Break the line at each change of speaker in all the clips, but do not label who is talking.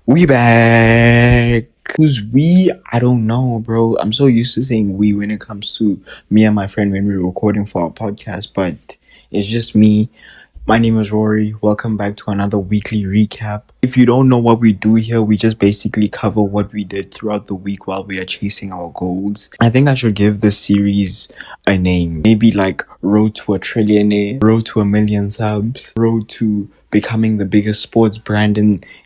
We back. Who's we? I don't know, bro. I'm so used to saying we when it comes to me and my friend when we're recording for our podcast, but it's just me. My name is Rory. Welcome back to another weekly recap. If you don't know what we do here, we just basically cover what we did throughout the week while we are chasing our goals. I think I should give this series a name. Maybe like Road to a Trillionaire, Road to a Million Subs, Road to becoming the biggest sports brand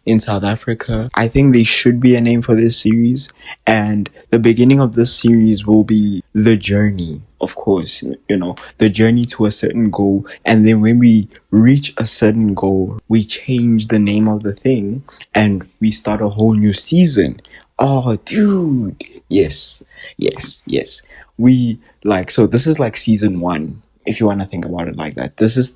in South Africa. I think there should be a name for this series, and the beginning of this series will be the journey. Of course, the journey to a certain goal. And then when we reach a certain goal, we change the name of the thing and we start a whole new season. Oh, dude. Yes. So this is like season 1. If you want to think about it like that, this is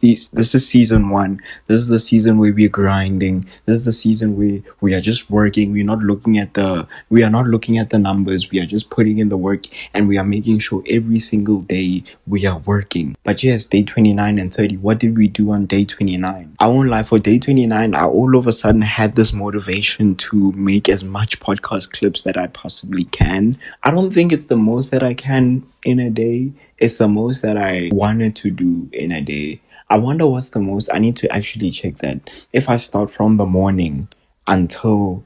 season 1. This is the season where we're grinding. This is the season where we are just working. We are not looking at the numbers. We are just putting in the work, and we are making sure every single day we are working. But yes, day 29 and 30. What did we do on day 29? I won't lie. For day 29, I all of a sudden had this motivation to make as much podcast clips that I possibly can. I don't think it's the most that I can in a day. It's the most that I wanted to do in a day. I wonder what's the most. I need to actually check that. If I start from the morning until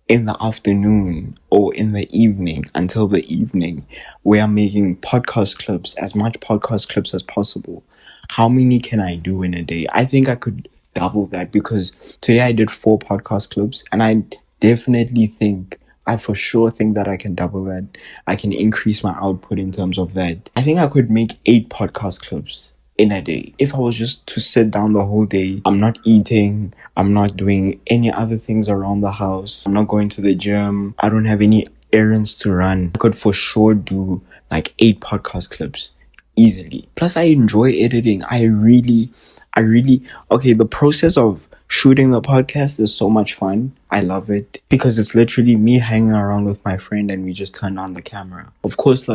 in the afternoon, or in the evening until the evening, we are making podcast clips, as much podcast clips as possible. How many can I do in a day? I think I could double that, because today I did 4 podcast clips, and I for sure think that I can double that. I can increase my output in terms of that. I think I could make 8 podcast clips in a day. If I was just to sit down the whole day, I'm not eating, I'm not doing any other things around the house, I'm not going to the gym, I don't have any errands to run, I could for sure do like 8 podcast clips easily. Plus, I enjoy editing. The process of shooting the podcast is so much fun. I love it because it's literally me hanging around with my friend and we just turn on the camera. Of course,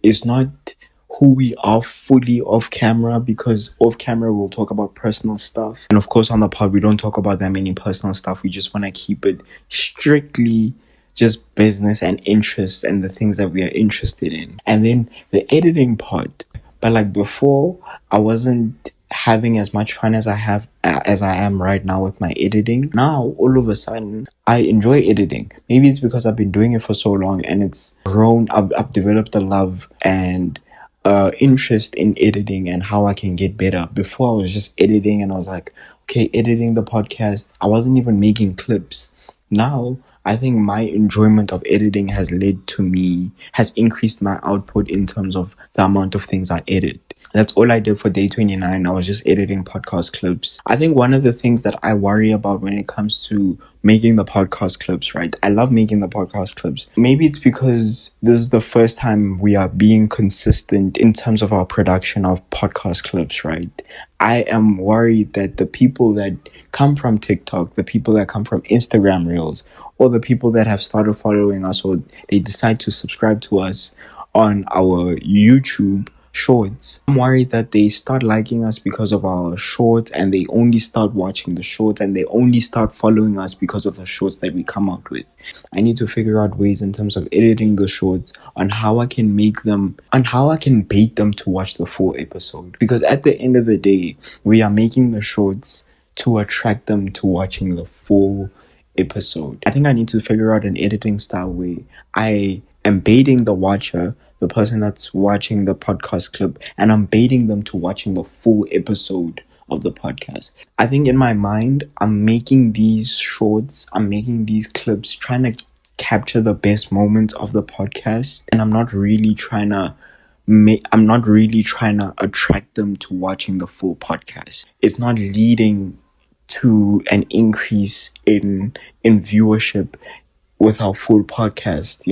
it's not who we are fully off camera, because off camera we'll talk about personal stuff. And of course on the pod we don't talk about that many personal stuff. We just want to keep it strictly just business and interests and the things that we are interested in. And then the editing part. But before, I wasn't having as much fun as I am right now with my editing. Now, all of a sudden, I enjoy editing. Maybe it's because I've been doing it for so long and it's grown. I've developed a love and interest in editing and how I can get better. Before, I was just editing and I was like, okay, editing the podcast. I wasn't even making clips. Now, I think my enjoyment of editing has increased my output in terms of the amount of things I edit. That's all I did for day 29. I was just editing podcast clips. I think one of the things that I worry about when it comes to making the podcast clips, right? I love making the podcast clips. Maybe it's because this is the first time we are being consistent in terms of our production of podcast clips, right? I am worried that the people that come from TikTok, the people that come from Instagram Reels, or the people that have started following us, or they decide to subscribe to us on our YouTube shorts, I'm worried that they start liking us because of our shorts, and they only start watching the shorts, and they only start following us because of the shorts that we come out with. I need to figure out ways in terms of editing the shorts on how I can bait them to watch the full episode. Because at the end of the day, we are making the shorts to attract them to watching the full episode. I think I need to figure out an editing style where I am baiting the watcher, the person that's watching the podcast clip, and I'm baiting them to watching the full episode of the podcast. I think in my mind, I'm making these shorts, I'm making these clips, trying to capture the best moments of the podcast, and I'm not really trying to attract them to watching the full podcast. It's not leading to an increase in viewership with our full podcast.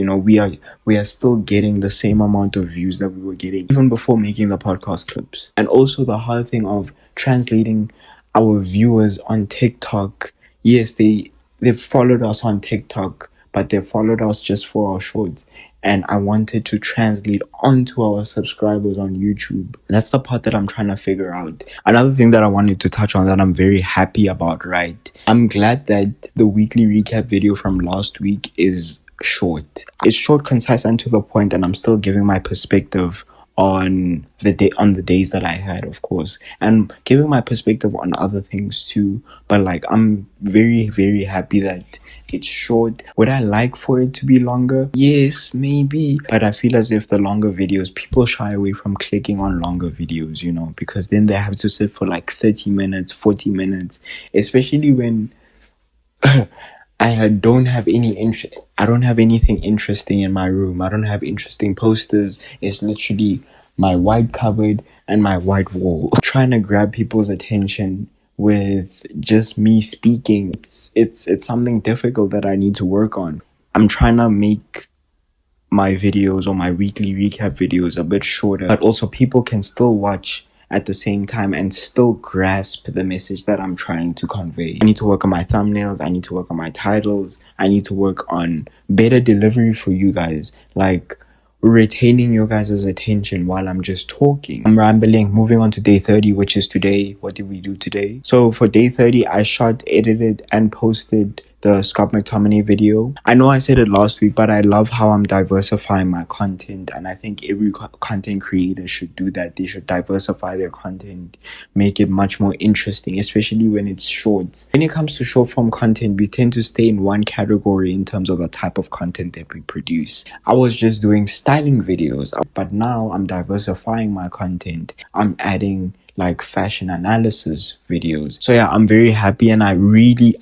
We are still getting the same amount of views that we were getting even before making the podcast clips. And also the hard thing of translating our viewers on TikTok. Yes, they've followed us on TikTok, but they followed us just for our shorts. And I wanted to translate onto our subscribers on YouTube. That's the part that I'm trying to figure out. Another thing that I wanted to touch on that I'm very happy about, right? I'm glad that the weekly recap video from last week is short. It's short, concise, and to the point, and I'm still giving my perspective on the days that I had, of course, and giving my perspective on other things too. But like, I'm very, very happy that it's short. Would I like for it to be longer? Yes, maybe. But I feel as if the longer videos, people shy away from clicking on longer videos, you know, because then they have to sit for like 30 minutes, 40 minutes, especially when I don't have I don't have anything interesting in my room. I don't have interesting posters. It's literally my white cupboard and my white wall. Trying to grab people's attention with just me speaking. It's something difficult that I need to work on. I'm trying to make my videos or my weekly recap videos a bit shorter, but also people can still watch at the same time and still grasp the message that I'm trying to convey. I need to work on my thumbnails. I need to work on my titles. I need to work on better delivery for you guys. Like, retaining your guys' attention while I'm just talking. I'm rambling. Moving on to day 30, which is today. What did we do today? So for day 30, I shot, edited, and posted the Scott McTominay video. I know I said it last week, but I love how I'm diversifying my content, and I think every content creator should do that. They should diversify their content, make it much more interesting, especially when it's shorts. When it comes to short form content, we tend to stay in one category in terms of the type of content that we produce. I was just doing styling videos, but now I'm diversifying my content. I'm adding like fashion analysis videos. So yeah, I'm very happy, and I really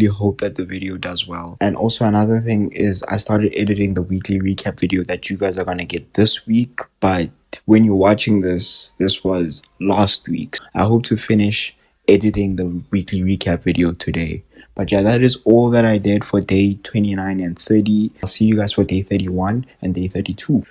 hope that the video does well. And also another thing is I started editing the weekly recap video that you guys are gonna get this week, but when you're watching this was last week. I hope to finish editing the weekly recap video today. But yeah, that is all that I did for day 29 and 30. I'll see you guys for day 31 and day 32.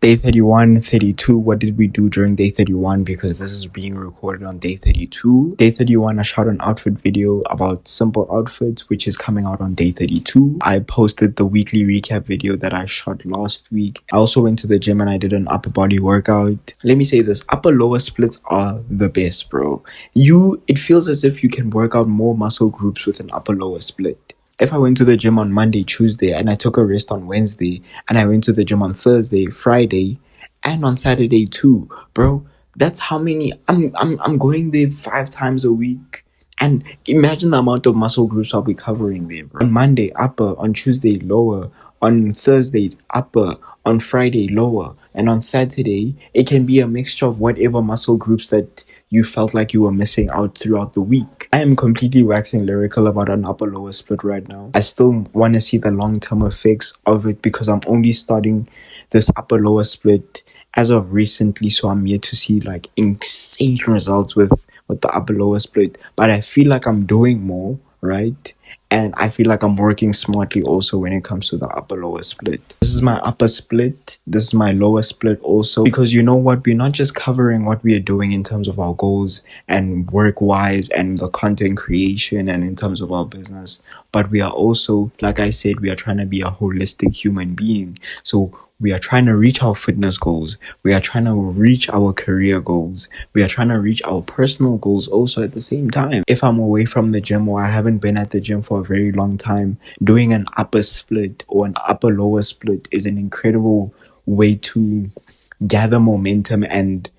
Day 31, 32, what did we do during day 31? Because this is being recorded on day 32. Day 31, I shot an outfit video about simple outfits, which is coming out on day 32. I posted the weekly recap video that I shot last week. I also went to the gym and I did an upper body workout. Let me say this, upper lower splits are the best, bro. It feels as if you can work out more muscle groups with an upper lower split. If I went to the gym on Monday, Tuesday, and I took a rest on Wednesday, and I went to the gym on Thursday, Friday, and on Saturday too, bro, that's how many I'm going there 5 times a week. And imagine the amount of muscle groups I'll be covering there, bro. On Monday, upper. On Tuesday, lower. On Thursday, upper. On Friday, lower. And on Saturday, it can be a mixture of whatever muscle groups that you felt like you were missing out throughout the week. I am completely waxing lyrical about an upper lower split right now. I still want to see the long-term effects of it because I'm only starting this upper lower split as of recently, so I'm yet to see like insane results with the upper lower split. But I feel like I'm doing more, right? And I feel like I'm working smartly also when it comes to the upper lower split. This is my upper split. This is my lower split also. Because you know what? We're not just covering what we are doing in terms of our goals and work-wise and the content creation and in terms of our business. But we are also, like I said, we are trying to be a holistic human being. So we are trying to reach our fitness goals. We are trying to reach our career goals. We are trying to reach our personal goals also at the same time. If I'm away from the gym or I haven't been at the gym for a very long time, doing an upper split or an upper lower split is an incredible way to gather momentum and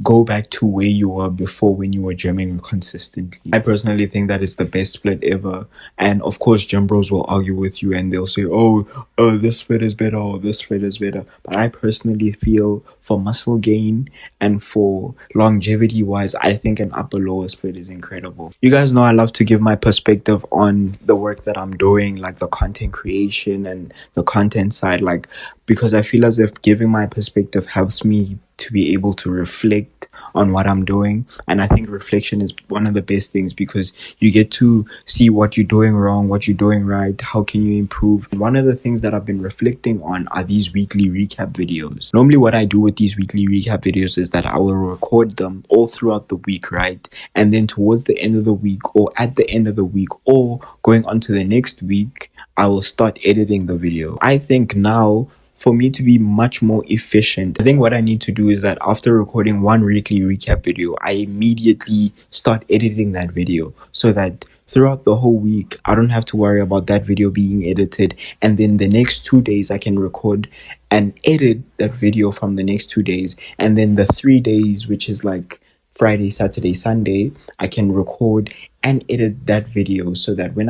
go back to where you were before when you were gymming consistently. I personally think that is the best split ever. And of course, gym bros will argue with you and they'll say, oh, this split is better, or this split is better. But I personally feel for muscle gain and for longevity wise, I think an upper lower split is incredible. You guys know I love to give my perspective on the work that I'm doing, like the content creation and the content side, like, because I feel as if giving my perspective helps me to be able to reflect on what I'm doing. And I think reflection is one of the best things because you get to see what you're doing wrong, what you're doing right, how can you improve. And one of the things that I've been reflecting on are these weekly recap videos. Normally what I do with these weekly recap videos is that I will record them all throughout the week, right? And then towards the end of the week or at the end of the week or going on to the next week, I will start editing the video. I think now, for me to be much more efficient, I think what I need to do is that after recording one weekly recap video, I immediately start editing that video so that throughout the whole week, I don't have to worry about that video being edited. And then the next 2 days, I can record and edit that video from the next 2 days. And then the 3 days, which is like Friday, Saturday, Sunday, I can record and edit that video so that when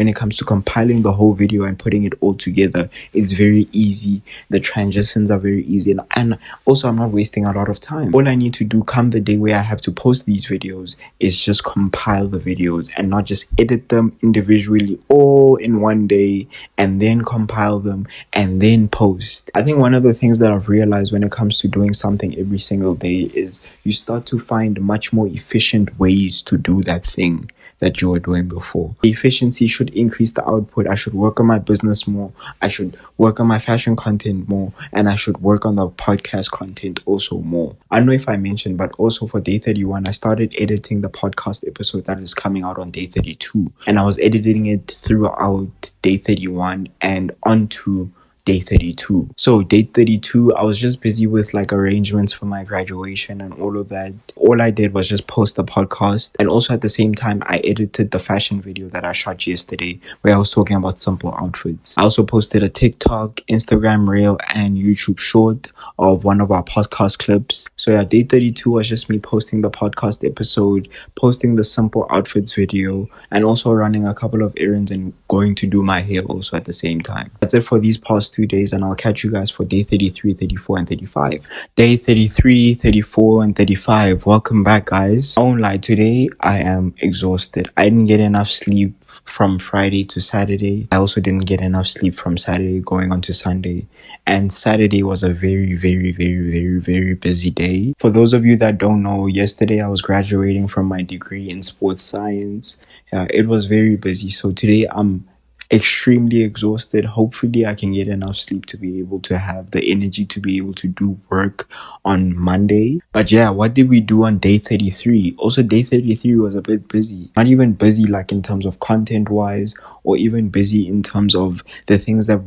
it comes to compiling the whole video and putting it all together, it's very easy. The transitions are very easy, and also I'm not wasting a lot of time. All I need to do come the day where I have to post these videos is just compile the videos and not just edit them individually all in one day and then compile them and then post. I think one of the things that I've realized when it comes to doing something every single day is you start to find much more efficient ways to do that thing that you were doing before. The efficiency should increase the output. I should work on my business more. I should work on my fashion content more. And I should work on the podcast content also more. I don't know if I mentioned, but also for day 31, I started editing the podcast episode that is coming out on day 32. And I was editing it throughout day 31 and onto day 32. So day 32, I was just busy with like arrangements for my graduation and all of that. All I did was just post the podcast, and also at the same time I edited the fashion video that I shot yesterday where I was talking about simple outfits. I also posted a TikTok, Instagram reel and YouTube short of one of our podcast clips. So yeah, day 32 was just me posting the podcast episode, posting the simple outfits video, and also running a couple of errands and going to do my hair also at the same time. That's it for these past 2 days, and I'll catch you guys for day 33, 34 and 35. Day 33, 34 and 35. Welcome back, guys. I won't lie, today I am exhausted. I didn't get enough sleep from Friday to Saturday. I also didn't get enough sleep from Saturday going on to Sunday. And Saturday was a very, very, very, very, very busy day. For those of you that don't know, yesterday I was graduating from my degree in sports science. It was very busy. So today I'm extremely exhausted. Hopefully I can get enough sleep to be able to have the energy to be able to do work on Monday. But yeah, what did we do on day 33? Also, day 33 was a bit busy. Not even busy like in terms of content wise, or even busy in terms of the things that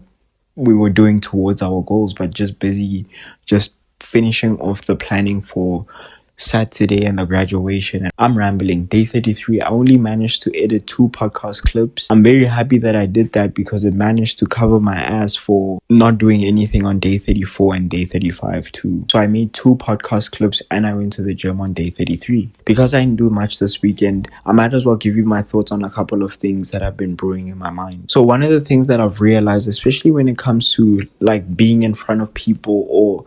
we were doing towards our goals, but just busy just finishing off the planning for Saturday and the graduation. And I'm rambling. Day 33, I only managed to edit 2 podcast clips. I'm very happy that I did that because it managed to cover my ass for not doing anything on day 34 and day 35 too. So I made 2 podcast clips and I went to the gym on day 33. Because I didn't do much this weekend, I might as well give you my thoughts on a couple of things that have been brewing in my mind. So one of the things that I've realized, especially when it comes to like being in front of people or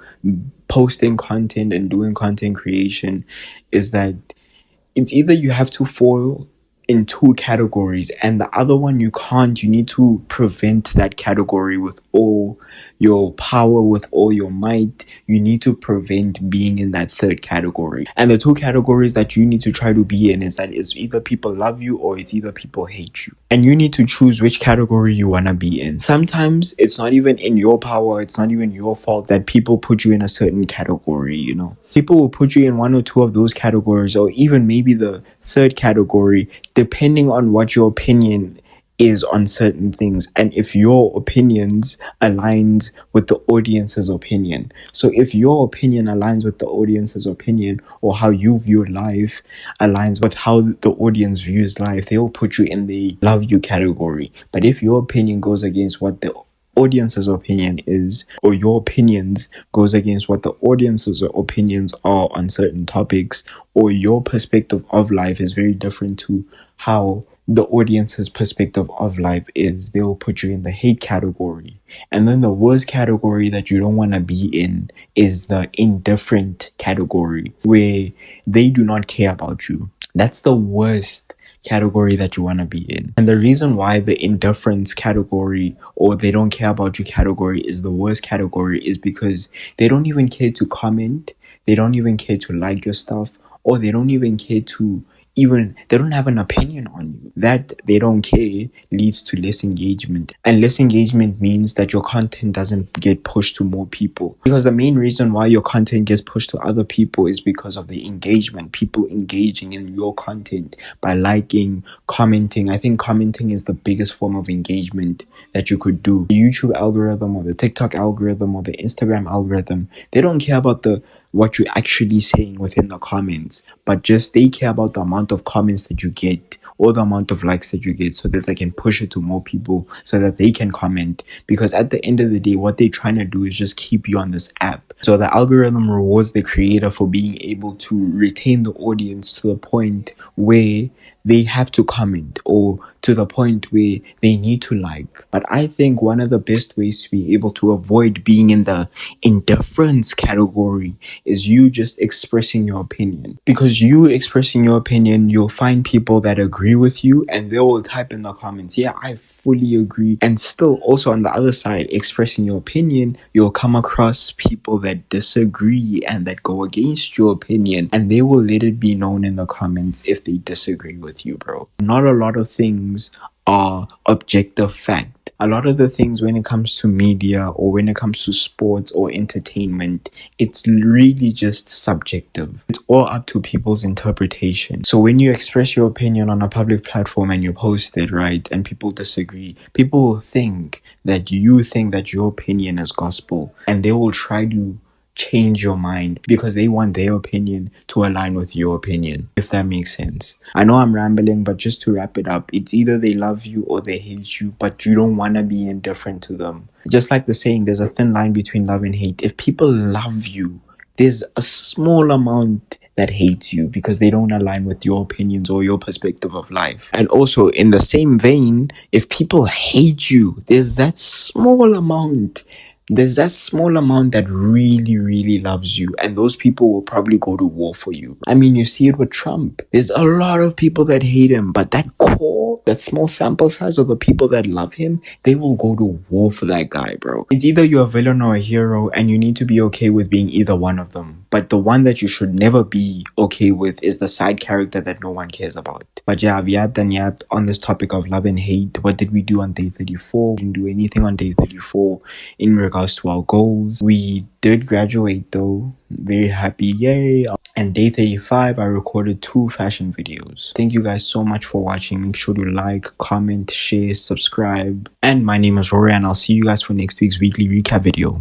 posting content and doing content creation, is that it's either you have to fall in 2 categories and the other one you can't. You need to prevent that category with all your power, with all your might. You need to prevent being in that third category. And the 2 categories that you need to try to be in is that it's either people love you or it's either people hate you. And you need to choose which category you want to be in. Sometimes it's not even in your power, it's not even your fault that people put you in a certain category, you know. People will put you in 1 or 2 of those categories, or even maybe the third category, depending on what your opinion is on certain things, and if your opinions aligns with the audience's opinion. So if your opinion aligns with the audience's opinion, or how you view life aligns with how the audience views life, they will put you in the love you category. But if your opinion goes against what the audience's opinion is, or your opinions goes against what the audience's opinions are on certain topics, or your perspective of life is very different to how the audience's perspective of life is, they will put you in the hate category. And then the worst category that you don't want to be in is the indifferent category, where they do not care about you. That's the worst category that you want to be in. And the reason why the indifference category, or they don't care about you category, is the worst category is because they don't even care to comment, they don't even care to like your stuff, or they don't even care to even, they don't have an opinion on you. That they don't care leads to less engagement. And less engagement means that your content doesn't get pushed to more people. Because the main reason why your content gets pushed to other people is because of the engagement. People engaging in your content by liking, commenting. I think commenting is the biggest form of engagement that you could do. The YouTube algorithm or the TikTok algorithm or the Instagram algorithm, they don't care about what you're actually saying within the comments, but just they care about the amount of comments that you get or the amount of likes that you get, so that they can push it to more people so that they can comment. Because at the end of the day, what they're trying to do is just keep you on this app. So the algorithm rewards the creator for being able to retain the audience to the point where they have to comment, or to the point where they need to like. But I think one of the best ways to be able to avoid being in the indifference category is you just expressing your opinion. Because you expressing your opinion, you'll find people that agree with you and they will type in the comments, yeah, I fully agree. And still also on the other side, expressing your opinion, you'll come across people that disagree and that go against your opinion, and they will let it be known in the comments if they disagree with you, bro. Not a lot of things are objective fact. A lot of the things when it comes to media or when it comes to sports or entertainment, it's really just subjective. It's all up to people's interpretation. So when you express your opinion on a public platform and you post it, right, and people disagree, people will think that you think that your opinion is gospel, and they will try to change your mind because they want their opinion to align with your opinion, if that makes sense. I know I'm rambling, but just to wrap it up, it's either they love you or they hate you, but you don't want to be indifferent to them. Just like the saying, there's a thin line between love and hate. If people love you, there's a small amount that hates you because they don't align with your opinions or your perspective of life. And also in the same vein, if people hate you, there's that small amount that really, really loves you, and those people will probably go to war for you. I mean, you see it with Trump. There's a lot of people that hate him, but that core, that small sample size of the people that love him, they will go to war for that guy, bro. It's either you're a villain or a hero, and you need to be okay with being either one of them. But the one that you should never be okay with is the side character that no one cares about. But yeah, I've yapped and yapped on this topic of love and hate. What did we do on day 34? We didn't do anything on day 34 in regards to our goals. We did graduate though. Very happy, yay. And day 35, I recorded 2 fashion videos. Thank you guys so much for watching. Make sure to like, comment, share, subscribe. And my name is Rory, and I'll see you guys for next week's weekly recap video.